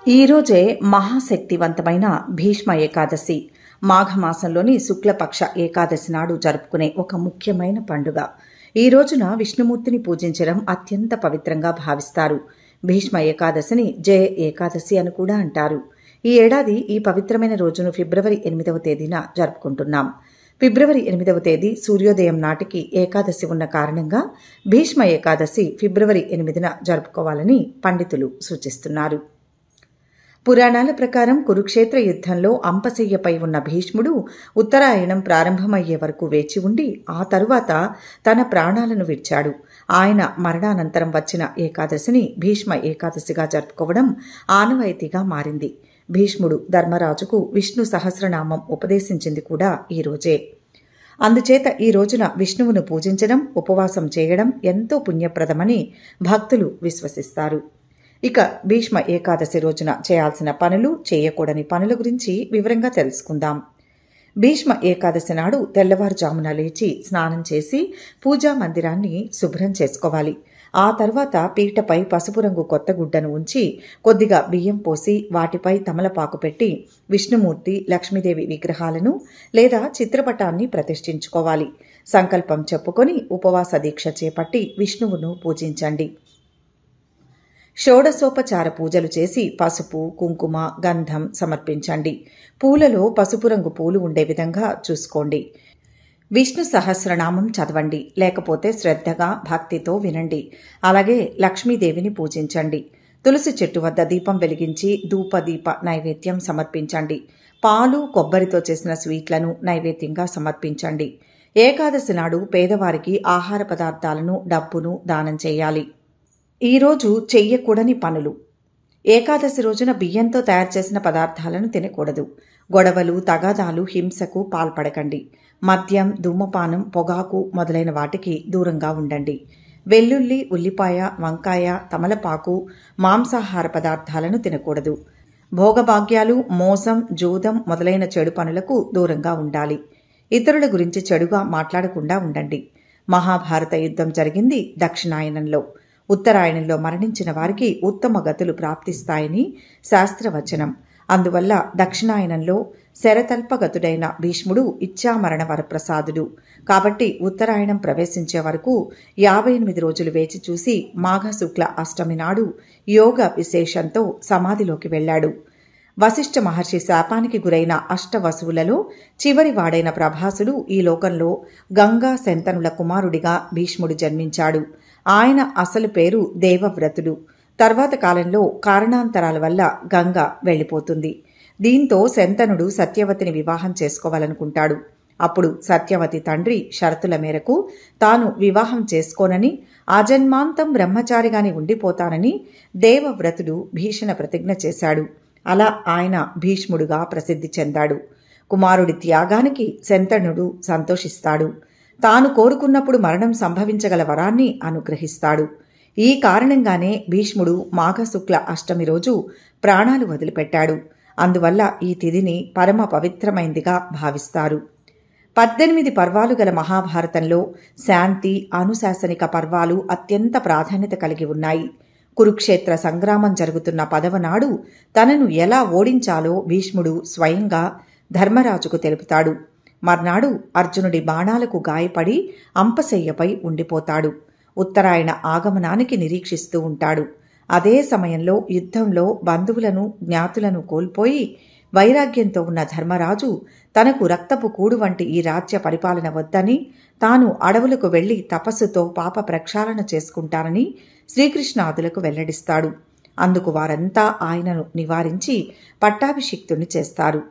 ఈరోజే మహాశక్తివంతమైన భీష్మ ఏకాదశి. మాఘమాసంలోని శుక్లపక్ష ఏకాదశి నాడు జరుపుకునే ఒక ముఖ్యమైన పండుగ. ఈ రోజున విష్ణుమూర్తిని పూజించడం అత్యంత పవిత్రంగా భావిస్తారు. భీష్మ ఏకాదశిని జయ ఏకాదశి అని కూడా అంటారు. ఈ ఏడాది ఈ పవిత్రమైన రోజును ఫిబ్రవరి 8వ తేదీన జరుపుకుంటున్నాం. ఫిబ్రవరి 8వ తేదీ సూర్యోదయం నాటికి ఏకాదశి ఉన్న కారణంగా భీష్మ ఏకాదశి ఫిబ్రవరి 8న జరుపుకోవాలని పండితులు సూచిస్తున్నారు. పురాణాల ప్రకారం కురుక్షేత్ర యుద్ధంలో అంపశయ్యపై ఉన్న భీష్ముడు ఉత్తరాయణం ప్రారంభమయ్యే వరకు వేచి ఉండి ఆ తరువాత తన ప్రాణాలను విడిచాడు. ఆయన మరణానంతరం వచ్చిన ఏకాదశిని భీష్మ ఏకాదశిగా జరుపుకోవడం ఆనవాయితీగా మారింది. భీష్ముడు ధర్మరాజుకు విష్ణు సహస్రనామం ఉపదేశించింది కూడా ఈ రోజే. అందుచేత ఈ రోజున విష్ణువును పూజించడం, ఉపవాసం చేయడం ఎంతో పుణ్యప్రదమని భక్తులు విశ్వసిస్తారు. ఇక భీష్మ ఏకాదశి రోజున చేయాల్సిన పనులు, చేయకూడని పనుల గురించి వివరంగా తెలుసుకుందాం. భీష్మ ఏకాదశి నాడు తెల్లవారుజామున లేచి స్నానం చేసి పూజా మందిరాన్ని శుభ్రం చేసుకోవాలి. ఆ తర్వాత పీటపై పసుపు రంగు కొత్త గుడ్డను ఉంచి కొద్దిగా బియ్యం పోసి వాటిపై తమలపాకు పెట్టి విష్ణుమూర్తి, లక్ష్మీదేవి విగ్రహాలను లేదా చిత్రపటాన్ని ప్రతిష్ఠించుకోవాలి. సంకల్పం చెప్పుకొని ఉపవాస దీక్ష చేపట్టి విష్ణువును పూజించండి. షోడశోపచార పూజలు చేసి పసుపు, కుంకుమ, గంధం సమర్పించండి. పూలలో పసుపు రంగు పూలు ఉండే విధంగా చూసుకోండి. విష్ణు సహస్రనామం చదవండి, లేకపోతే శ్రద్ధగా భక్తితో వినండి. అలాగే లక్ష్మీదేవిని పూజించండి. తులసి చెట్టు వద్ద దీపం వెలిగించి ధూపదీప నైవేద్యం సమర్పించండి. పాలు, కొబ్బరితో చేసిన స్వీట్లను నైవేద్యంగా సమర్పించండి. ఏకాదశి నాడు పేదవారికి ఆహార పదార్థాలను, డబ్బును దానం చేయాలి. ఈరోజు చెయ్యకూడని పనులు. ఏకాదశి రోజున బియ్యంతో తయారు చేసిన పదార్థాలను తినకూడదు. గొడవలు, తగాదాలు, హింసకు పాల్పడకండి. మద్యం, ధూమపానం, పొగాకు మొదలైన వాటికి దూరంగా ఉండండి. వెల్లుల్లి, ఉల్లిపాయ, వంకాయ, తమలపాకు, మాంసాహార పదార్థాలను తినకూడదు. భోగభాగ్యాలు, మోసం, జూదం మొదలైన చెడు పనులకు దూరంగా ఉండాలి. ఇతరుల గురించి చెడుగా మాట్లాడకుండా ఉండండి. మహాభారత యుద్ధం జరిగింది దక్షిణాయనంలో. ఉత్తరాయణంలో మరణించిన వారికి ఉత్తమ గతులు ప్రాప్తిస్తాయని శాస్త్రవచనం. అందువల్ల దక్షిణాయనంలో శరతల్పగతుడైన భీష్ముడు ఇచ్ఛామరణ వరప్రసాదుడు. కాబట్టి ఉత్తరాయణం ప్రవేశించే వరకు 58 రోజులు వేచి చూసి మాఘశుక్ల అష్టమి నాడు యోగ విశేషంతో సమాధిలోకి వెళ్లాడు. వశిష్ఠ మహర్షి శాపానికి గురైన అష్టవసువులలో చివరి వాడైన ప్రభాసుడు ఈ లోకంలో గంగా శంతనుల కుమారుడిగా భీష్ముడు జన్మించాడు. ఆయన అసలు పేరు దేవవ్రతుడు. తర్వాత కాలంలో కారణాంతరాల వల్ల గంగ వెళ్లిపోతుంది. దీంతో శంతనుడు సత్యవతిని వివాహం చేసుకోవాలనుకుంటాడు. అప్పుడు సత్యవతి తండ్రి షరతుల మేరకు తాను వివాహం చేసుకోనని, ఆజన్మాంతం బ్రహ్మచారిగాని ఉండిపోతానని దేవవ్రతుడు భీషణ ప్రతిజ్ఞ చేశాడు. అలా ఆయన భీష్ముడుగా ప్రసిద్ధి చెందాడు. కుమారుడి త్యాగానికి శంతనుడు సంతోషిస్తాడు. తాను కోరుకున్నప్పుడు మరణం సంభవించగల వరాన్ని అనుగ్రహిస్తాడు. ఈ కారణంగానే భీష్ముడు మాఘశుక్ల అష్టమి రోజు ప్రాణాలు వదిలిపెట్టాడు. అందువల్ల ఈ తిథిని పరమ పవిత్రమైందిగా భావిస్తారు. 18 పర్వాలు గల మహాభారతంలో శాంతి, అనుశాసనిక పర్వాలు అత్యంత ప్రాధాన్యత కలిగి ఉన్నాయి. కురుక్షేత్ర సంగ్రామం జరుగుతున్న 10వ నాడు తనను ఎలా ఓడించాలో భీష్ముడు స్వయంగా ధర్మరాజుకు తెలుపుతాడు. మర్నాడు అర్జునుడి బాణాలకు గాయపడి అంపశయ్యపై ఉండిపోతాడు. ఉత్తరాయణ ఆగమనానికి నిరీక్షిస్తూ ఉంటాడు. అదే సమయంలో యుద్ధంలో బంధువులను, జ్ఞాతులను కోల్పోయి వైరాగ్యంతో ఉన్న ధర్మరాజు తనకు రక్తపు కూడు వంటి ఈ రాజ్య పరిపాలన వద్దని, తాను అడవులకు వెళ్లి తపస్సుతో పాప ప్రక్షాళన చేసుకుంటానని శ్రీకృష్ణాదులకు వెల్లడిస్తాడు. అందుకు వారంతా ఆయనను నివారించి పట్టాభిషిక్తుని చేస్తారు.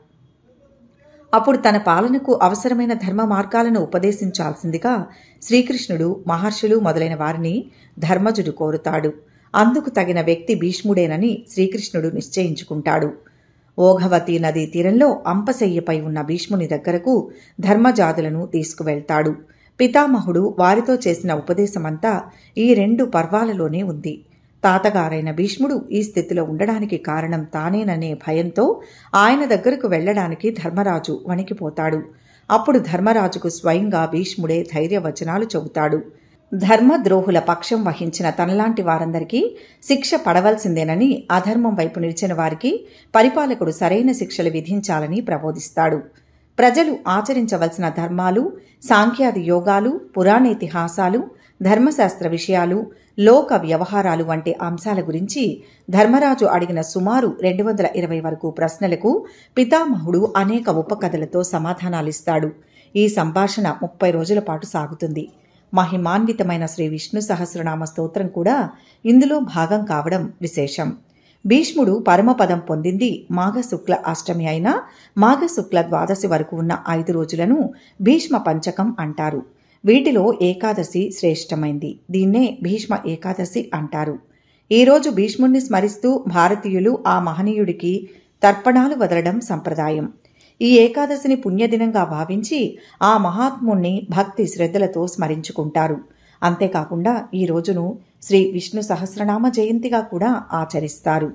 అప్పుడు తన పాలనకు అవసరమైన ధర్మ మార్గాలను ఉపదేశించాల్సిందిగా శ్రీకృష్ణుడు, మహర్షులు మొదలైన వారిని ధర్మజుడు కోరుతాడు. అందుకు తగిన వ్యక్తి భీష్ముడేనని శ్రీకృష్ణుడు నిశ్చయించుకుంటాడు. ఓఘవతి నదీ తీరంలో అంపశయ్యపై ఉన్న భీష్ముని దగ్గరకు ధర్మజాదులను తీసుకువెళ్తాడు. పితామహుడు వారితో చేసిన ఉపదేశమంతా ఈ 2 పర్వాలలోనే ఉంది. తాతగారైన భీష్ముడు ఈ స్థితిలో ఉండడానికి కారణం తానేననే భయంతో ఆయన దగ్గరకు వెళ్లడానికి ధర్మరాజు వణికిపోతాడు. అప్పుడు ధర్మరాజుకు స్వయంగా భీష్ముడే ధైర్యవచనాలు చెబుతాడు. ధర్మద్రోహుల పక్షం వహించిన తనలాంటి వారందరికీ శిక్ష పడవలసిందేనని, అధర్మం వైపు నిలిచిన వారికి పరిపాలకుడు సరైన శిక్షలు విధించాలని ప్రబోధిస్తాడు. ప్రజలు ఆచరించవలసిన ధర్మాలు, సాంఖ్యాది యోగాలు, పురాణేతిహాసాలు, ధర్మశాస్త్ర విషయాలు, లోక వ్యవహారాలు వంటి అంశాల గురించి ధర్మరాజు అడిగిన సుమారు 220 వరకు ప్రశ్నలకు పితామహుడు అనేక ఉపకథలతో సమాధానాలిస్తాడు. ఈ సంభాషణ 30 రోజుల పాటు సాగుతుంది. మహిమాన్వితమైన శ్రీ విష్ణు సహస్రనామ స్తోత్రం కూడా ఇందులో భాగం కావడం విశేషం. భీష్ముడు పరమపదం పొందింది మాఘశుక్ల అష్టమి అయినా మాఘశుక్ల ద్వాదశి వరకు ఉన్న 5 రోజులను భీష్మ పంచకం అంటారు. వీటిలో ఏకాదశి శ్రేష్టమైంది. దీన్నే భీష్మ ఏకాదశి అంటారు. ఈరోజు భీష్ముణ్ణి స్మరిస్తూ భారతీయులు ఆ మహనీయుడికి తర్పణాలు వదలడం సంప్రదాయం. ఈ ఏకాదశిని పుణ్యదినంగా భావించి ఆ మహాత్ముణ్ణి భక్తి శ్రద్ధలతో స్మరించుకుంటారు. అంతేకాకుండా ఈ రోజును శ్రీ విష్ణు సహస్రనామ జయంతిగా కూడా ఆచరిస్తారు.